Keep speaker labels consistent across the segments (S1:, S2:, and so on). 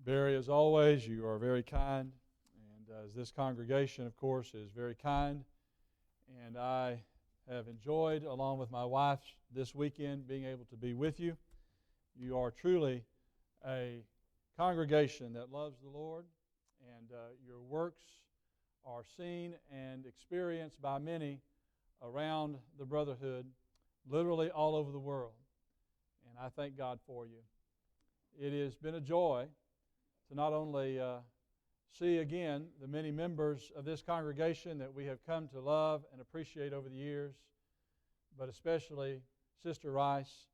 S1: Barry, as always, you are very kind, and as this congregation, of course, is very kind, and I have enjoyed, along with my wife, this weekend being able to be with you. You are truly a congregation that loves the Lord, and your works are seen and experienced by many around the brotherhood, literally all over the world, and I thank God for you. It has been a joy to not only see again the many members of this congregation that we have come to love and appreciate over the years, but especially Sister Rice,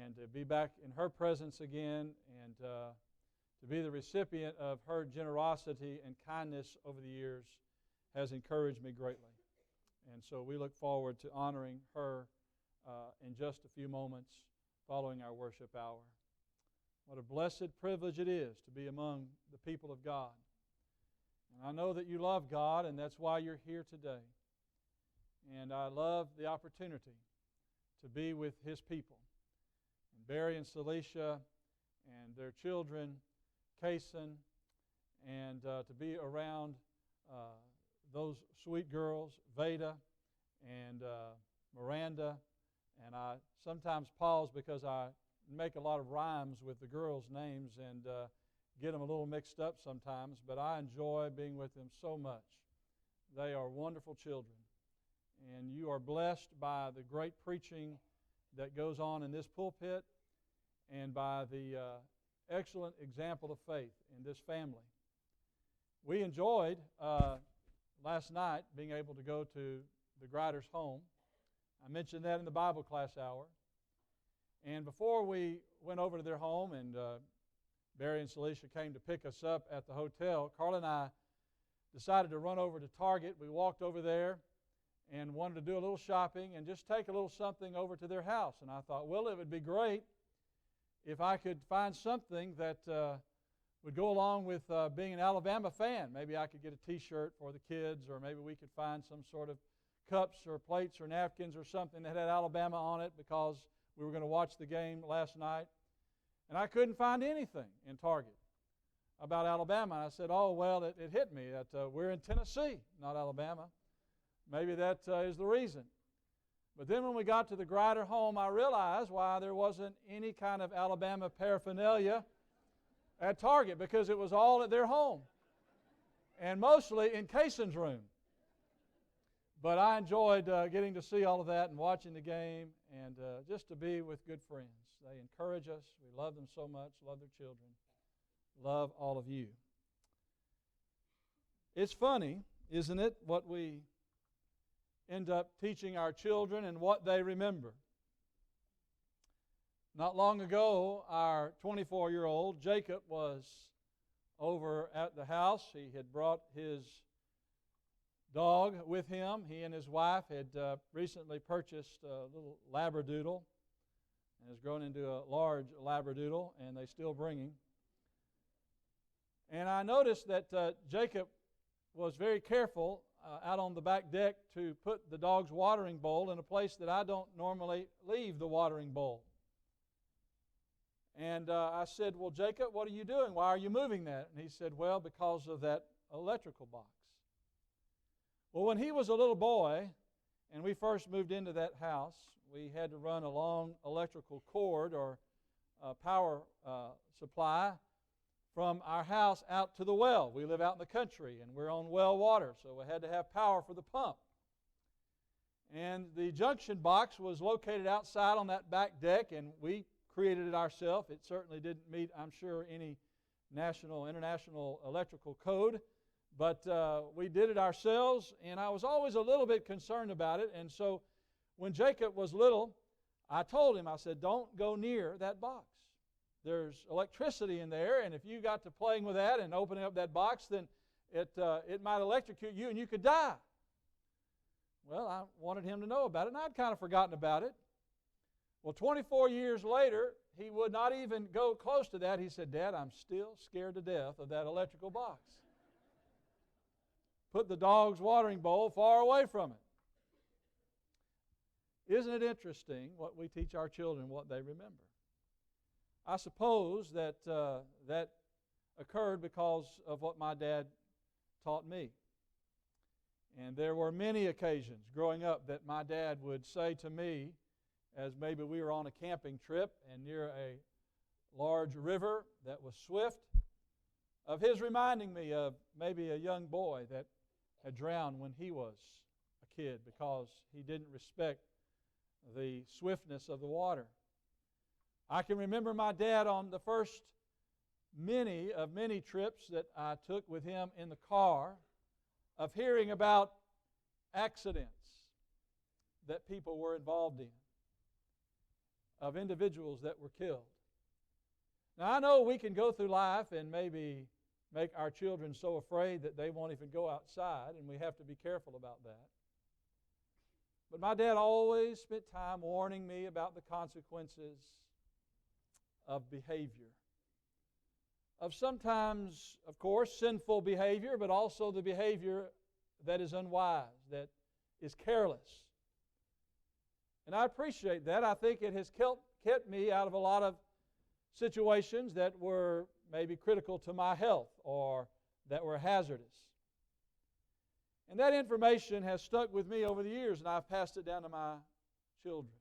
S1: and to be back in her presence again, and to be the recipient of her generosity and kindness over the years has encouraged me greatly. And so we look forward to honoring her in just a few moments following our worship hour. What a blessed privilege it is to be among the people of God. And I know that you love God, and that's why you're here today. And I love the opportunity to be with His people. And Barry and Celicia and their children, Kason, and to be around those sweet girls, Veda and Miranda. And I sometimes pause because I make a lot of rhymes with the girls' names and get them a little mixed up sometimes, but I enjoy being with them so much. They are wonderful children, and you are blessed by the great preaching that goes on in this pulpit and by the excellent example of faith in this family. We enjoyed last night being able to go to the Greider's home. I mentioned that in the Bible class hour. And before we went over to their home and Barry and Celicia came to pick us up at the hotel, Carla and I decided to run over to Target. We walked over there and wanted to do a little shopping and just take a little something over to their house. And I thought, well, it would be great if I could find something that would go along with being an Alabama fan. Maybe I could get a T-shirt for the kids, or maybe we could find some sort of cups or plates or napkins or something that had Alabama on it, because we were going to watch the game last night. And I couldn't find anything in Target about Alabama. And I said, oh, well, it hit me that we're in Tennessee, not Alabama. Maybe that is the reason. But then when we got to the Greider home, I realized why there wasn't any kind of Alabama paraphernalia at Target, because it was all at their home, and mostly in Kason's room. But I enjoyed getting to see all of that and watching the game, and just to be with good friends. They encourage us. We love them so much, love their children, love all of you. It's funny, isn't it, what we end up teaching our children and what they remember. Not long ago, our 24-year-old Jacob was over at the house. He had brought his dog with him. He and his wife had recently purchased a little Labradoodle, and has grown into a large Labradoodle, and they still bring him. And I noticed that Jacob was very careful out on the back deck to put the dog's watering bowl in a place that I don't normally leave the watering bowl. And I said, well, Jacob, what are you doing? Why are you moving that? And he said, well, because of that electrical box. Well, when he was a little boy, and we first moved into that house, we had to run a long electrical cord or power supply from our house out to the well. We live out in the country, and we're on well water, so we had to have power for the pump. And the junction box was located outside on that back deck, and we created it ourselves. It certainly didn't meet, I'm sure, any national, international electrical code, but we did it ourselves, and I was always a little bit concerned about it. And so when Jacob was little, I told him, I said, don't go near that box. There's electricity in there, and if you got to playing with that and opening up that box, then it might electrocute you and you could die. Well, I wanted him to know about it, and I'd kind of forgotten about it. Well, 24 years later, he would not even go close to that. He said, Dad, I'm still scared to death of that electrical box. Put the dog's watering bowl far away from it. Isn't it interesting what we teach our children, what they remember? I suppose that that occurred because of what my dad taught me. And there were many occasions growing up that my dad would say to me, as maybe we were on a camping trip and near a large river that was swift, of his reminding me of maybe a young boy that had drowned when he was a kid because he didn't respect the swiftness of the water. I can remember my dad on the first many trips that I took with him in the car, of hearing about accidents that people were involved in, of individuals that were killed. Now, I know we can go through life and maybe make our children so afraid that they won't even go outside, and we have to be careful about that. But my dad always spent time warning me about the consequences of behavior. Of sometimes, of course, sinful behavior, but also the behavior that is unwise, that is careless. And I appreciate that. I think it has kept me out of a lot of situations that were maybe critical to my health or that were hazardous. And that information has stuck with me over the years, and I've passed it down to my children.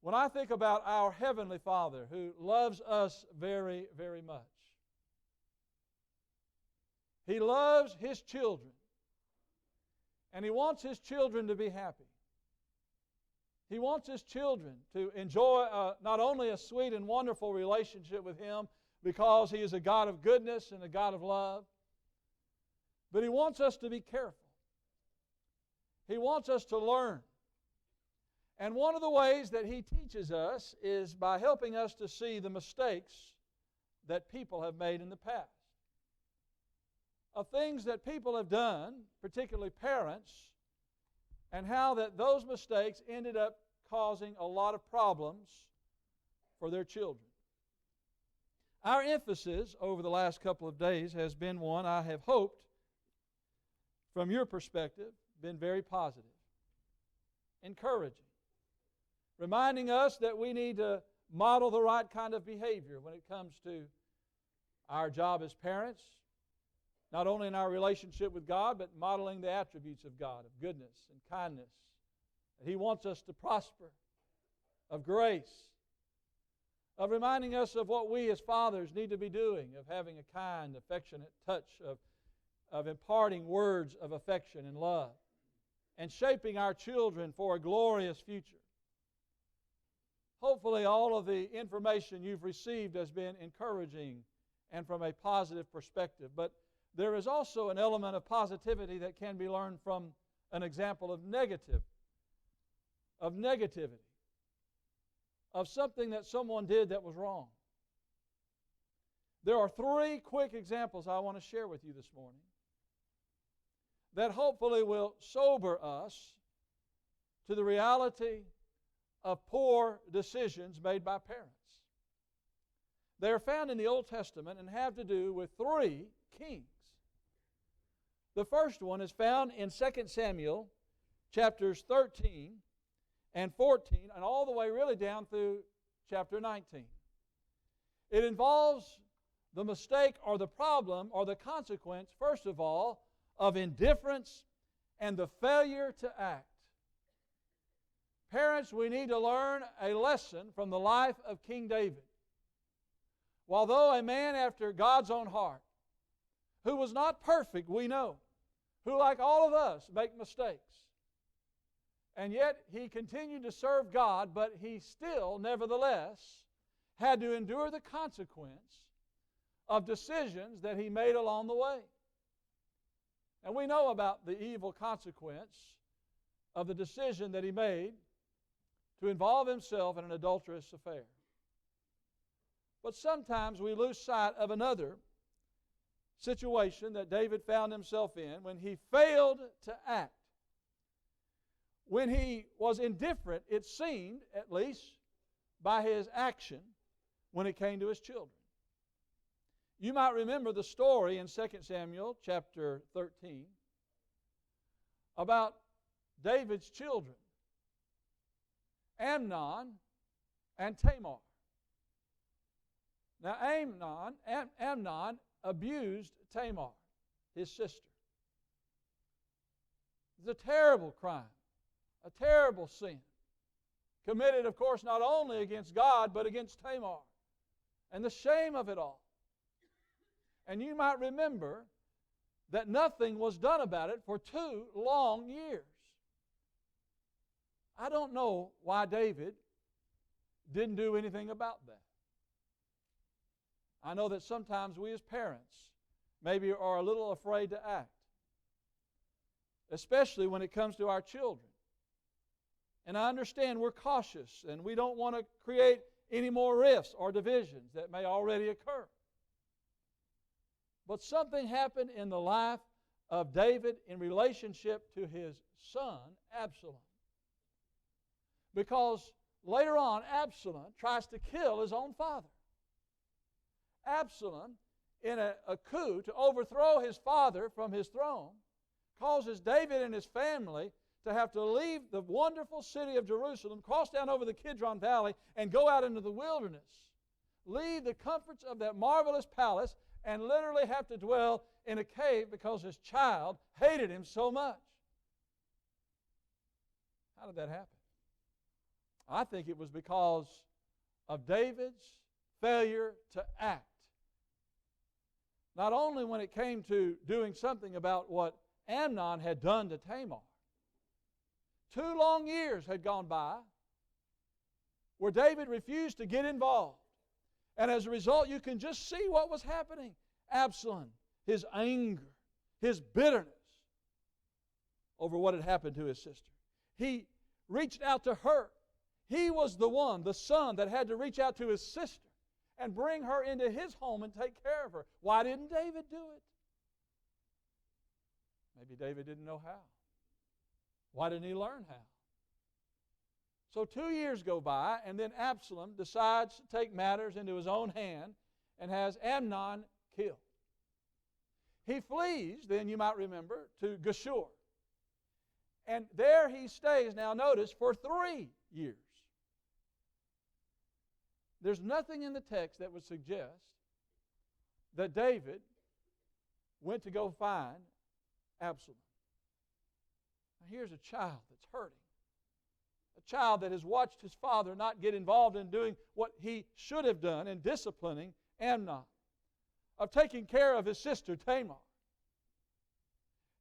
S1: When I think about our Heavenly Father, who loves us very, very much, He loves His children, and He wants His children to be happy. He wants His children to enjoy not only a sweet and wonderful relationship with Him because He is a God of goodness and a God of love, but He wants us to be careful. He wants us to learn. And one of the ways that He teaches us is by helping us to see the mistakes that people have made in the past. Of things that people have done, particularly parents, and how that those mistakes ended up causing a lot of problems for their children. Our emphasis over the last couple of days has been one I have hoped, from your perspective, been very positive, encouraging, reminding us that we need to model the right kind of behavior when it comes to our job as parents, not only in our relationship with God, but modeling the attributes of God, of goodness and kindness, that He wants us to prosper, of grace, of reminding us of what we as fathers need to be doing, of having a kind, affectionate touch, of imparting words of affection and love, and shaping our children for a glorious future. Hopefully all of the information you've received has been encouraging and from a positive perspective. But there is also an element of positivity that can be learned from an example of negativity, of something that someone did that was wrong. There are 3 quick examples I want to share with you this morning that hopefully will sober us to the reality of poor decisions made by parents. They are found in the Old Testament and have to do with 3 kings. The first one is found in 2 Samuel chapters 13 and 14 and all the way really down through chapter 19. It involves the mistake or the problem or the consequence, first of all, of indifference and the failure to act. Parents, we need to learn a lesson from the life of King David. Although a man after God's own heart, who was not perfect, we know, who like all of us make mistakes. And yet he continued to serve God, but he still, nevertheless, had to endure the consequence of decisions that he made along the way. And we know about the evil consequence of the decision that he made to involve himself in an adulterous affair. But sometimes we lose sight of another situation that David found himself in when he failed to act. When he was indifferent, it seemed, at least, by his action when it came to his children. You might remember the story in 2 Samuel chapter 13 about David's children, Amnon and Tamar. Now, Amnon abused Tamar, his sister. It's a terrible crime, a terrible sin, committed, of course, not only against God, but against Tamar. And the shame of it all. And you might remember that nothing was done about it for 2 long years. I don't know why David didn't do anything about that. I know that sometimes we as parents maybe are a little afraid to act, especially when it comes to our children. And I understand we're cautious and we don't want to create any more rifts or divisions that may already occur. But something happened in the life of David in relationship to his son, Absalom. Because later on, Absalom tries to kill his own father. Absalom, in a coup to overthrow his father from his throne, causes David and his family to have to leave the wonderful city of Jerusalem, cross down over the Kidron Valley, and go out into the wilderness. Leave the comforts of that marvelous palace and literally have to dwell in a cave because his child hated him so much. How did that happen? I think it was because of David's failure to act. Not only when it came to doing something about what Amnon had done to Tamar. 2 long years had gone by where David refused to get involved. And as a result, you can just see what was happening. Absalom, his anger, his bitterness over what had happened to his sister. He reached out to her. He was the one, the son, that had to reach out to his sister and bring her into his home and take care of her. Why didn't David do it? Maybe David didn't know how. Why didn't he learn how? So 2 years go by, and then Absalom decides to take matters into his own hand and has Amnon killed. He flees, then you might remember, to Geshur. And there he stays, now notice, for 3 years. There's nothing in the text that would suggest that David went to go find Absalom. Now here's a child that's hurting. A child that has watched his father not get involved in doing what he should have done in disciplining Amnon, of taking care of his sister Tamar.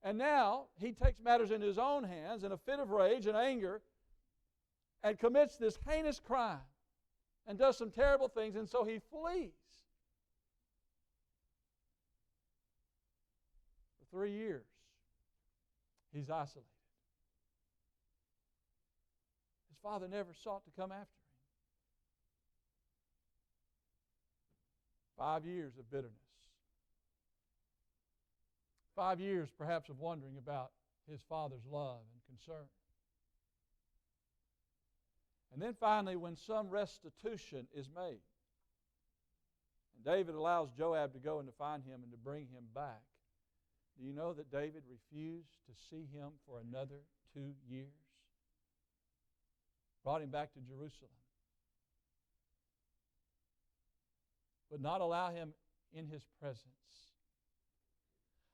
S1: And now he takes matters into his own hands in a fit of rage and anger and commits this heinous crime and does some terrible things, and so he flees. For 3 years, he's isolated. His father never sought to come after him. 5 years of bitterness. 5 years, perhaps, of wondering about his father's love and concern. And then finally, when some restitution is made, and David allows Joab to go and to find him and to bring him back, do you know that David refused to see him for another 2 years? Brought him back to Jerusalem. Would not allow him in his presence.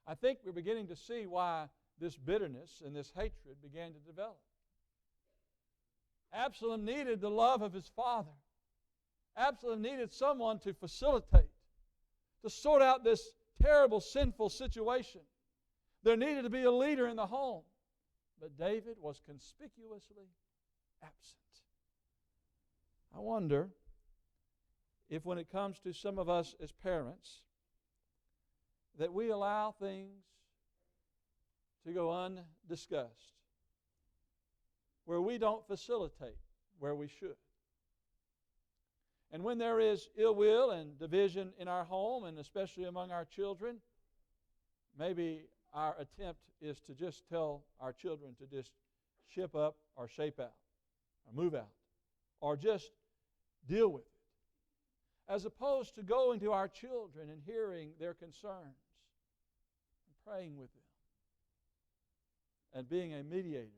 S1: I think we're beginning to see why this bitterness and this hatred began to develop. Absalom needed the love of his father. Absalom needed someone to facilitate, to sort out this terrible, sinful situation. There needed to be a leader in the home. But David was conspicuously absent. I wonder if when it comes to some of us as parents, that we allow things to go undiscussed, where we don't facilitate where we should. And when there is ill will and division in our home, and especially among our children, maybe our attempt is to just tell our children to just ship up or shape out or move out or just deal with it, as opposed to going to our children and hearing their concerns and praying with them and being a mediator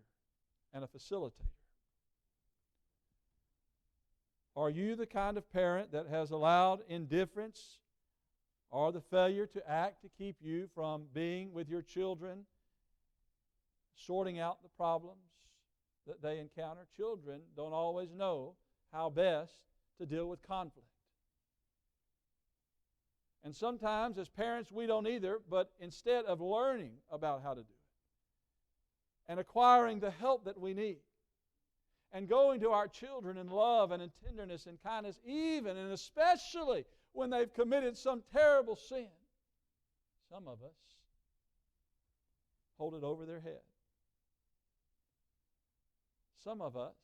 S1: and a facilitator. Are you the kind of parent that has allowed indifference or the failure to act to keep you from being with your children, sorting out the problems that they encounter? Children don't always know how best to deal with conflict. And sometimes as parents we don't either, but instead of learning about how to do it and acquiring the help that we need and going to our children in love and in tenderness and kindness, even and especially when they've committed some terrible sin, some of us hold it over their head. Some of us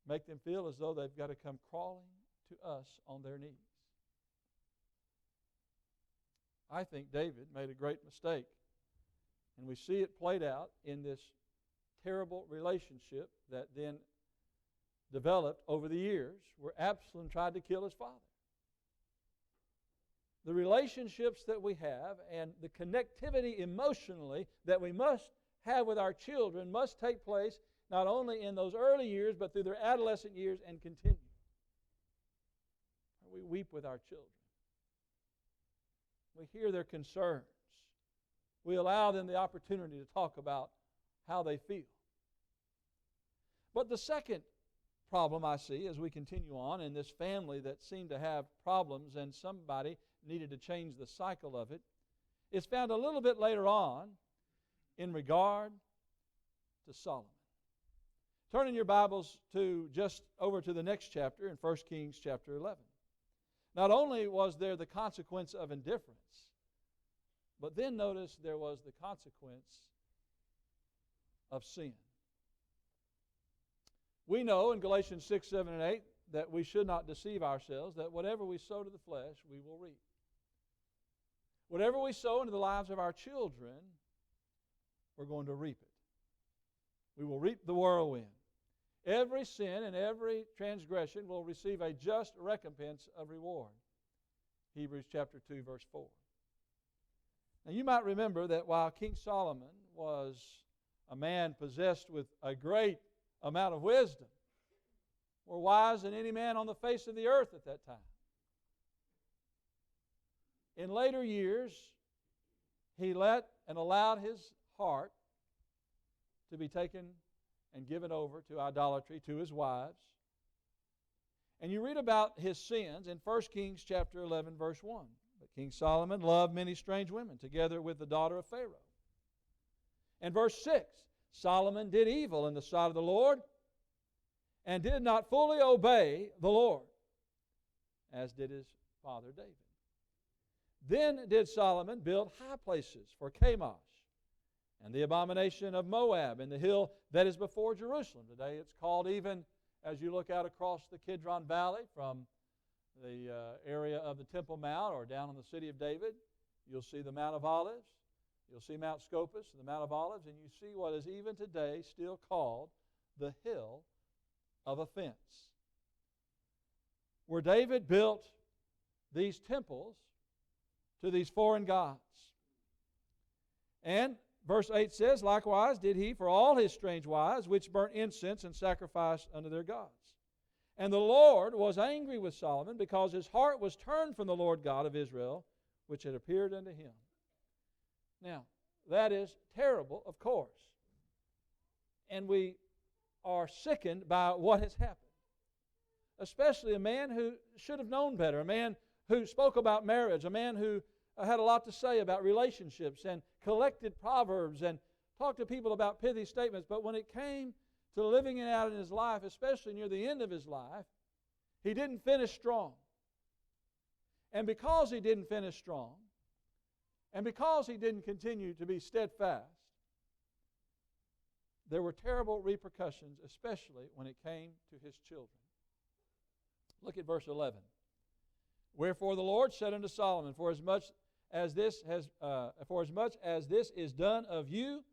S1: make them feel as though they've got to come crawling to us on their knees. I think David made a great mistake, and we see it played out in this terrible relationship that then developed over the years where Absalom tried to kill his father. The relationships that we have and the connectivity emotionally that we must have with our children must take place not only in those early years but through their adolescent years and continue. We weep with our children. We hear their concerns. We allow them the opportunity to talk about how they feel. But the second problem I see as we continue on in this family that seemed to have problems and somebody needed to change the cycle of it is found a little bit later on in regard to Solomon. Turn in your Bibles to just over to the next chapter in 1 Kings chapter 11. Not only was there the consequence of indifference, but then notice there was the consequence of sin. We know in Galatians 6, 7, and 8 that we should not deceive ourselves, that whatever we sow to the flesh, we will reap. Whatever we sow into the lives of our children, we're going to reap it. We will reap the whirlwind. Every sin and every transgression will receive a just recompense of reward. Hebrews chapter 2, verse 4. Now you might remember that while King Solomon was a man possessed with a great amount of wisdom, more wise than any man on the face of the earth at that time, in later years he let and allowed his heart to be taken and given over to idolatry, to his wives. And you read about his sins in 1 Kings chapter 11, verse 1. But King Solomon loved many strange women, together with the daughter of Pharaoh. And verse 6, Solomon did evil in the sight of the Lord, and did not fully obey the Lord, as did his father David. Then did Solomon build high places for Chemosh, and the abomination of Moab, and the hill that is before Jerusalem. Today it's called, even as you look out across the Kidron Valley from the area of the Temple Mount or down in the city of David, you'll see the Mount of Olives, you'll see Mount Scopus, the Mount of Olives, and you see what is even today still called the Hill of Offense, where David built these temples to these foreign gods. And verse 8 says, likewise did he for all his strange wives, which burnt incense and sacrificed unto their gods. And the Lord was angry with Solomon, because his heart was turned from the Lord God of Israel, which had appeared unto him. Now, that is terrible, of course. And we are sickened by what has happened. Especially a man who should have known better, a man who spoke about marriage, a man who had a lot to say about relationships and collected proverbs and talked to people about pithy statements. But when it came to living it out in his life, especially near the end of his life, he didn't finish strong. And because he didn't finish strong, and because he didn't continue to be steadfast, there were terrible repercussions, especially when it came to his children. Look at verse 11. Wherefore the Lord said unto Solomon, For as much as this is done of you,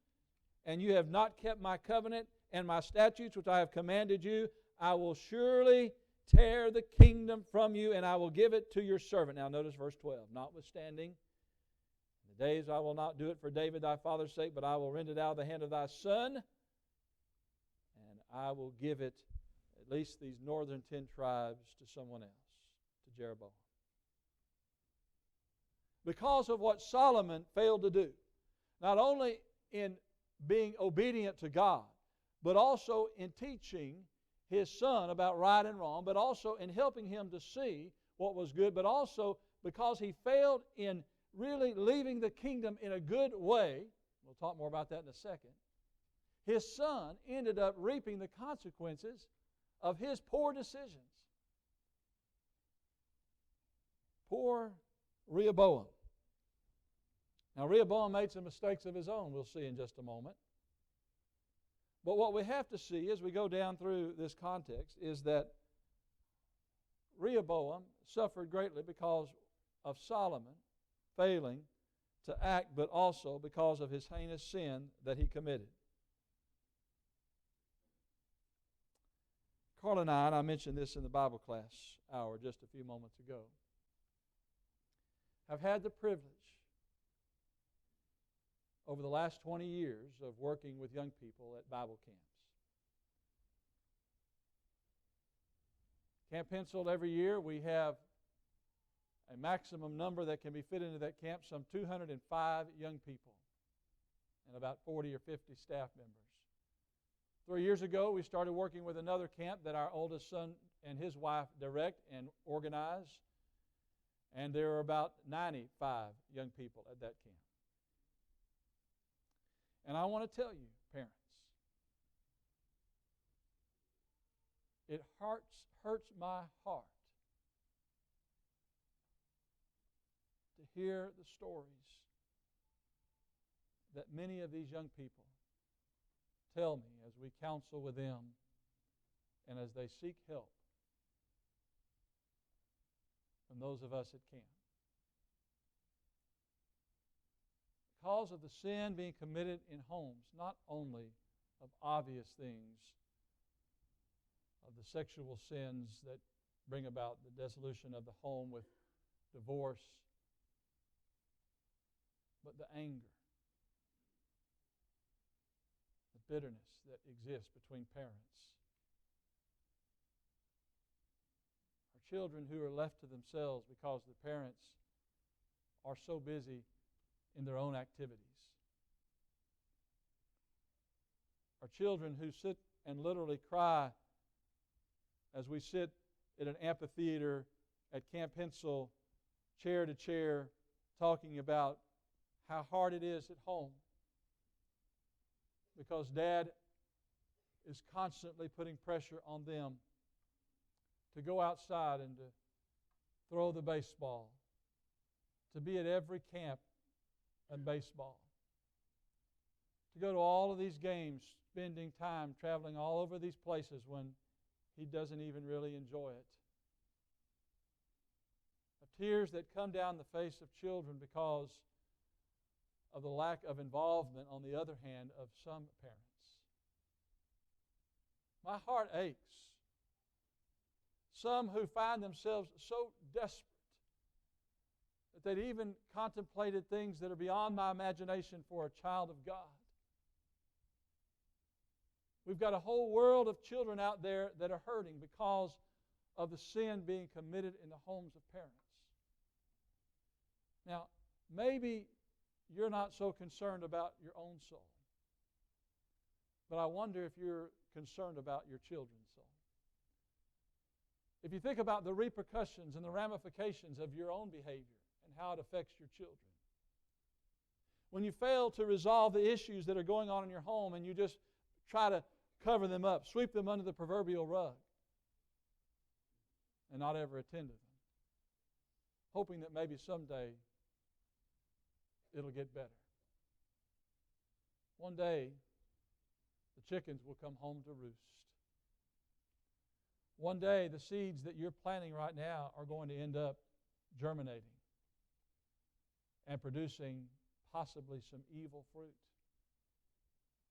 S1: and you have not kept my covenant and my statutes which I have commanded you, I will surely tear the kingdom from you, and I will give it to your servant. Now notice verse 12. Notwithstanding, in the days I will not do it for David thy father's sake, but I will rend it out of the hand of thy son, and I will give it at least these northern 10 tribes, to someone else, to Jeroboam. Because of what Solomon failed to do, not only in being obedient to God, but also in teaching his son about right and wrong, but also in helping him to see what was good, but also because he failed in really leaving the kingdom in a good way. We'll talk more about that in a second. His son ended up reaping the consequences of his poor decisions. Poor Rehoboam. Now, Rehoboam made some mistakes of his own, we'll see in just a moment. But what we have to see as we go down through this context is that Rehoboam suffered greatly because of Solomon failing to act, but also because of his heinous sin that he committed. Carl and I mentioned this in the Bible class hour just a few moments ago, have had the privilege over the last 20 years of working with young people at Bible camps. Camp Pencil, every year we have a maximum number that can be fit into that camp, some 205 young people and about 40 or 50 staff members. 3 years ago, we started working with another camp that our oldest son and his wife direct and organize, and there are about 95 young people at that camp. And I want to tell you, parents, it hurts my heart to hear the stories that many of these young people tell me as we counsel with them and as they seek help from those of us at camp. Because of the sin being committed in homes, not only of obvious things, of the sexual sins that bring about the dissolution of the home with divorce, but the anger, the bitterness that exists between parents. Our children who are left to themselves because the parents are so busy in their own activities. Our children who sit and literally cry as we sit at an amphitheater at Camp Pencil, chair to chair, talking about how hard it is at home because Dad is constantly putting pressure on them to go outside and to throw the baseball, to be at every camp and baseball, to go to all of these games, spending time traveling all over these places when he doesn't even really enjoy it. Of tears that come down the face of children because of the lack of involvement, on the other hand, of some parents. My heart aches. Some who find themselves so desperate that they'd even contemplated things that are beyond my imagination for a child of God. We've got a whole world of children out there that are hurting because of the sin being committed in the homes of parents. Now, maybe you're not so concerned about your own soul, but I wonder if you're concerned about your children's soul. If you think about the repercussions and the ramifications of your own behavior and how it affects your children. When you fail to resolve the issues that are going on in your home and you just try to cover them up, sweep them under the proverbial rug, and not ever attend to them, hoping that maybe someday it'll get better. One day, the chickens will come home to roost. One day, the seeds that you're planting right now are going to end up germinating and producing possibly some evil fruit.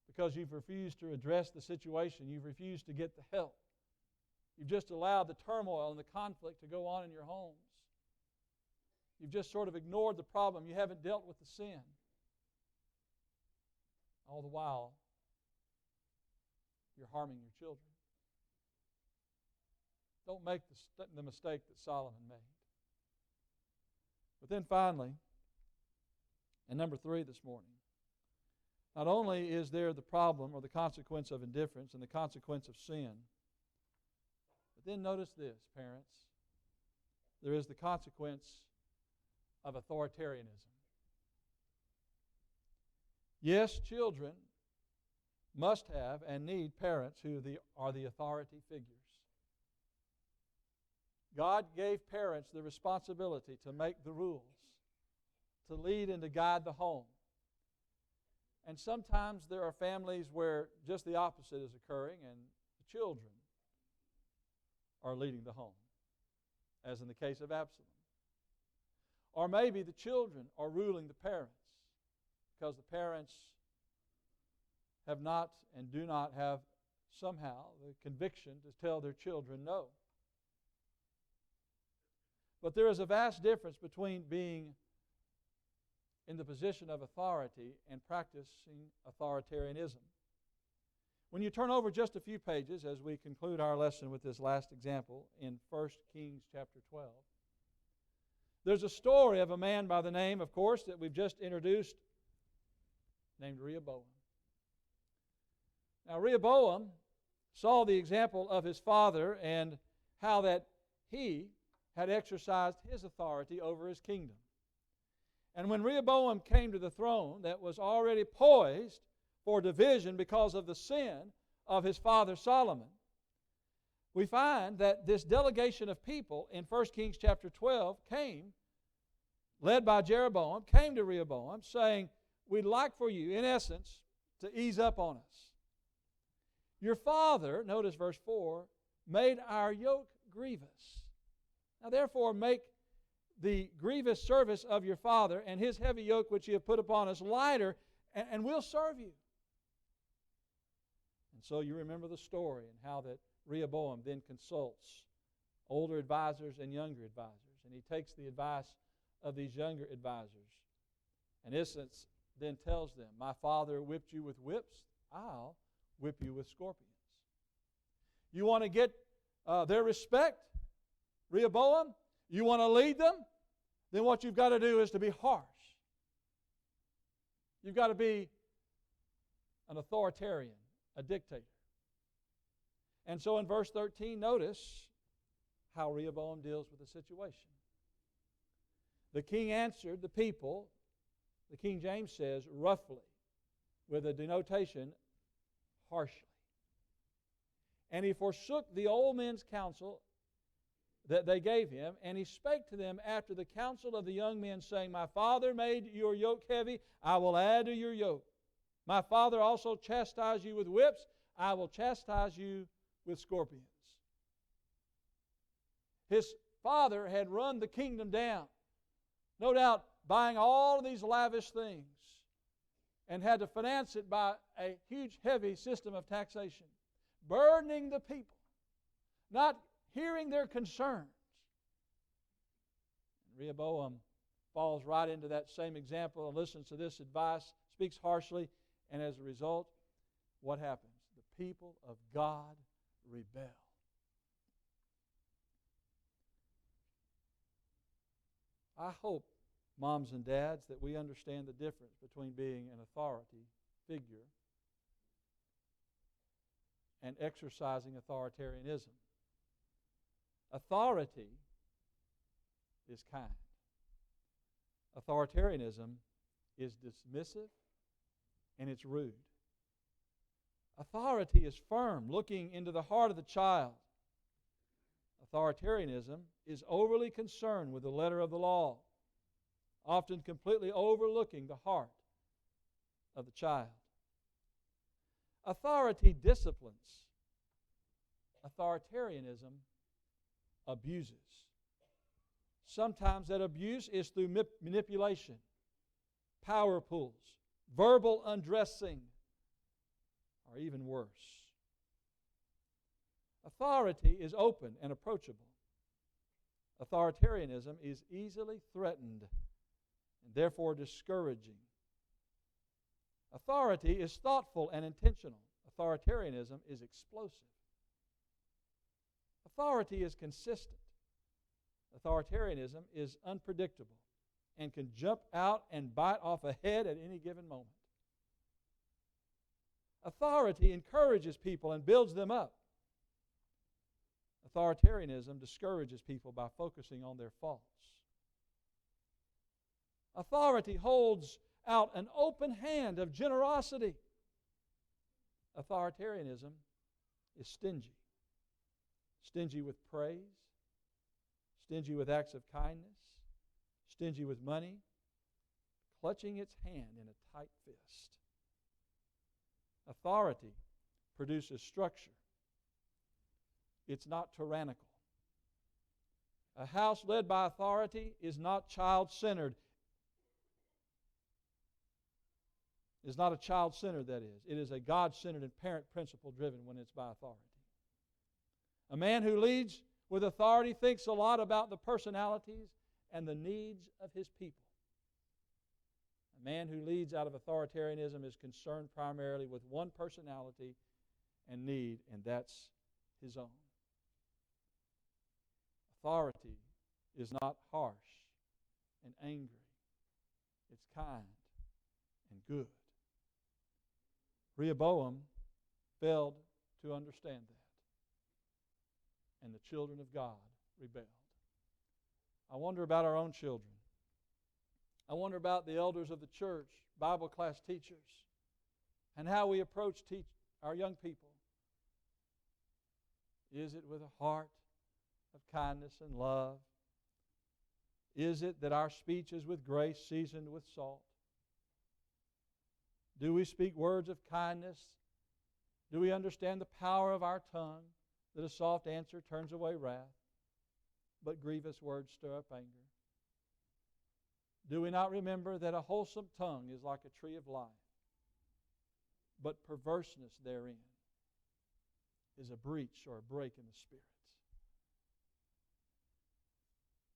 S1: Because you've refused to address the situation, you've refused to get the help. You've just allowed the turmoil and the conflict to go on in your homes. You've just sort of ignored the problem. You haven't dealt with the sin. All the while, you're harming your children. Don't make the mistake that Solomon made. But then finally, and number 3 this morning, not only is there the problem or the consequence of indifference and the consequence of sin, but then notice this, parents. There is the consequence of authoritarianism. Yes, children must have and need parents who are the authority figures. God gave parents the responsibility to make the rules, to lead and to guide the home. And sometimes there are families where just the opposite is occurring and the children are leading the home, as in the case of Absalom. Or maybe the children are ruling the parents because the parents have not and do not have somehow the conviction to tell their children no. But there is a vast difference between being in the position of authority and practicing authoritarianism. When you turn over just a few pages as we conclude our lesson with this last example in 1 Kings chapter 12, there's a story of a man by the name, of course, that we've just introduced, named Rehoboam. Now, Rehoboam saw the example of his father and how that he had exercised his authority over his kingdom. And when Rehoboam came to the throne that was already poised for division because of the sin of his father Solomon, we find that this delegation of people in 1 Kings chapter 12 came, led by Jeroboam, came to Rehoboam saying, we'd like for you, in essence, to ease up on us. Your father, notice verse 4, made our yoke grievous. Now therefore make the grievous service of your father and his heavy yoke which he hath put upon us lighter, and we'll serve you. And so you remember the story and how that Rehoboam then consults older advisors and younger advisors. And he takes the advice of these younger advisors. And in essence then tells them, my father whipped you with whips, I'll whip you with scorpions. You want to get their respect, Rehoboam? You want to lead them? Then what you've got to do is to be harsh. You've got to be an authoritarian, a dictator. And so in verse 13, notice how Rehoboam deals with the situation. The king answered the people, the King James says, roughly, with a denotation, harshly. And he forsook the old men's counsel that they gave him, and he spake to them after the counsel of the young men, saying, my father made your yoke heavy, I will add to your yoke. My father also chastised you with whips, I will chastise you with scorpions. His father had run the kingdom down, no doubt buying all of these lavish things, and had to finance it by a huge, heavy system of taxation, burdening the people, not hearing their concerns. Rehoboam falls right into that same example and listens to this advice, speaks harshly, and as a result, what happens? The people of God rebel. I hope, moms and dads, that we understand the difference between being an authority figure and exercising authoritarianism. Authority is kind. Authoritarianism is dismissive and it's rude. Authority is firm, looking into the heart of the child. Authoritarianism is overly concerned with the letter of the law, often completely overlooking the heart of the child. Authority disciplines. Authoritarianism abuses. Sometimes that abuse is through manipulation, power pulls, verbal undressing, or even worse. Authority is open and approachable. Authoritarianism is easily threatened and therefore discouraging. Authority is thoughtful and intentional. Authoritarianism is explosive. Authority is consistent. Authoritarianism is unpredictable and can jump out and bite off a head at any given moment. Authority encourages people and builds them up. Authoritarianism discourages people by focusing on their faults. Authority holds out an open hand of generosity. Authoritarianism is stingy. Stingy with praise, stingy with acts of kindness, stingy with money, clutching its hand in a tight fist. Authority produces structure. It's not tyrannical. A house led by authority is not child-centered. Is not a child-centered, that is. It is a God-centered and parent principle-driven when it's by authority. A man who leads with authority thinks a lot about the personalities and the needs of his people. A man who leads out of authoritarianism is concerned primarily with one personality and need, and that's his own. Authority is not harsh and angry. It's kind and good. Rehoboam failed to understand that, and the children of God rebelled. I wonder about our own children. I wonder about the elders of the church, Bible class teachers, and how we approach our young people. Is it with a heart of kindness and love? Is it that our speech is with grace seasoned with salt? Do we speak words of kindness? Do we understand the power of our tongue, that a soft answer turns away wrath, but grievous words stir up anger? Do we not remember that a wholesome tongue is like a tree of life, but perverseness therein is a breach or a break in the spirit?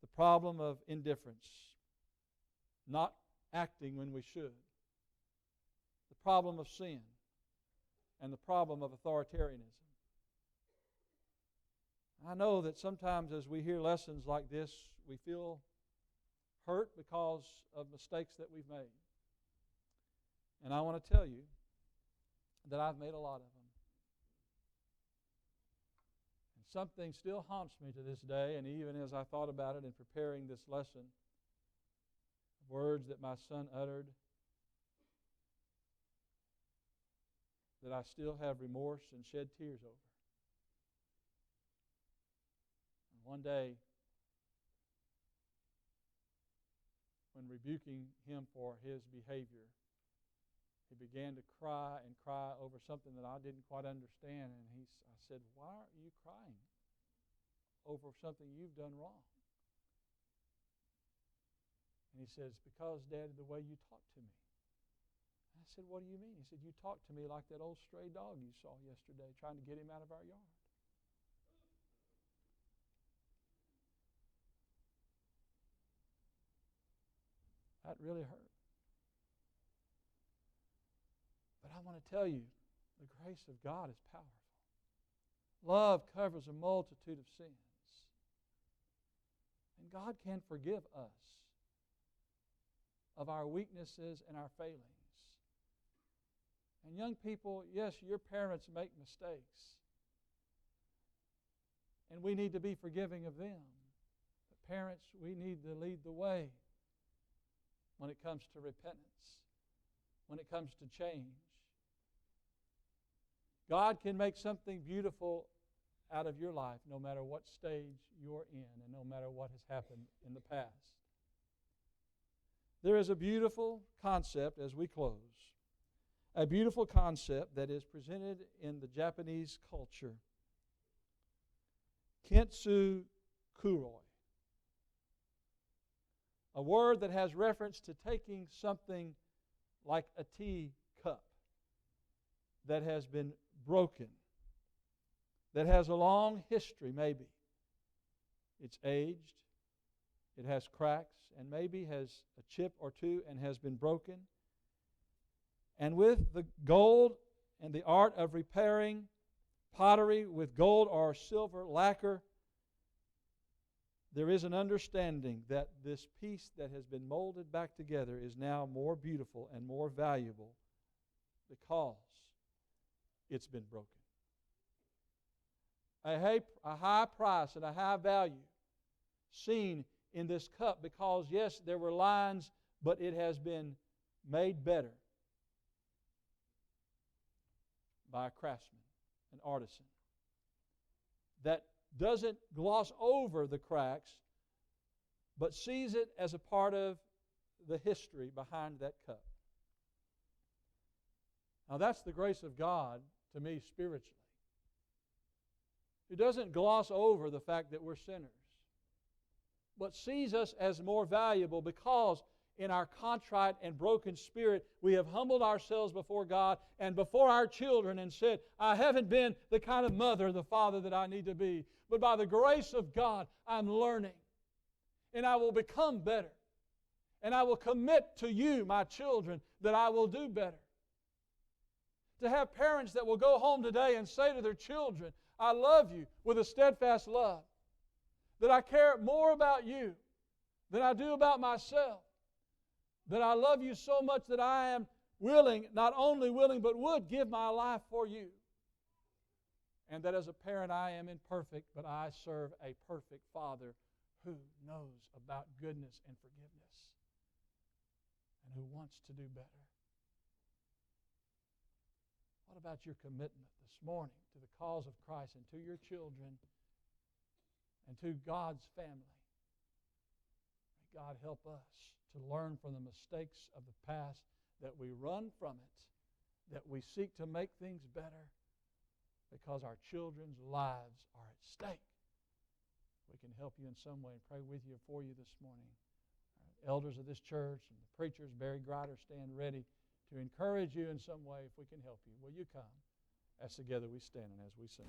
S1: The problem of indifference, not acting when we should, the problem of sin, and the problem of authoritarianism. I know that sometimes as we hear lessons like this, we feel hurt because of mistakes that we've made. And I want to tell you that I've made a lot of them. And something still haunts me to this day, and even as I thought about it in preparing this lesson, words that my son uttered, that I still have remorse and shed tears over. And one day, when rebuking him for his behavior, he began to cry and cry over something that I didn't quite understand. And I said, "Why are you crying over something you've done wrong?" And he says, "Because, Dad, the way you talk to me." And I said, "What do you mean?" He said, "You talk to me like that old stray dog you saw yesterday, trying to get him out of our yard." That really hurt. But I want to tell you, the grace of God is powerful. Love covers a multitude of sins. And God can forgive us of our weaknesses and our failings. And young people, yes, your parents make mistakes. And we need to be forgiving of them. But parents, we need to lead the way when it comes to repentance, when it comes to change. God can make something beautiful out of your life no matter what stage you're in and no matter what has happened in the past. There is a beautiful concept as we close, a beautiful concept that is presented in the Japanese culture. Kintsu kuroi. A word that has reference to taking something like a tea cup that has been broken, that has a long history maybe. It's aged, it has cracks, and maybe has a chip or two and has been broken. And with the gold and the art of repairing, pottery with gold or silver lacquer, there is an understanding that this piece that has been molded back together is now more beautiful and more valuable because it's been broken. A high price and a high value seen in this cup because, yes, there were lines, but it has been made better by a craftsman, an artisan, that doesn't gloss over the cracks, but sees it as a part of the history behind that cup. Now that's the grace of God to me spiritually. He doesn't gloss over the fact that we're sinners, but sees us as more valuable because in our contrite and broken spirit, we have humbled ourselves before God and before our children and said, I haven't been the kind of mother, the father that I need to be, but by the grace of God, I'm learning. And I will become better. And I will commit to you, my children, that I will do better. To have parents that will go home today and say to their children, I love you with a steadfast love. That I care more about you than I do about myself. That I love you so much that I am willing, not only willing, but would give my life for you. And that as a parent I am imperfect, but I serve a perfect Father who knows about goodness and forgiveness and who wants to do better. What about your commitment this morning to the cause of Christ and to your children and to God's family? May God help us to learn from the mistakes of the past, that we run from it, that we seek to make things better because our children's lives are at stake. We can help you in some way and pray with you for you this morning. Our elders of this church and the preachers, Barry Grider, stand ready to encourage you in some way if we can help you. Will you come as together we stand and as we sing?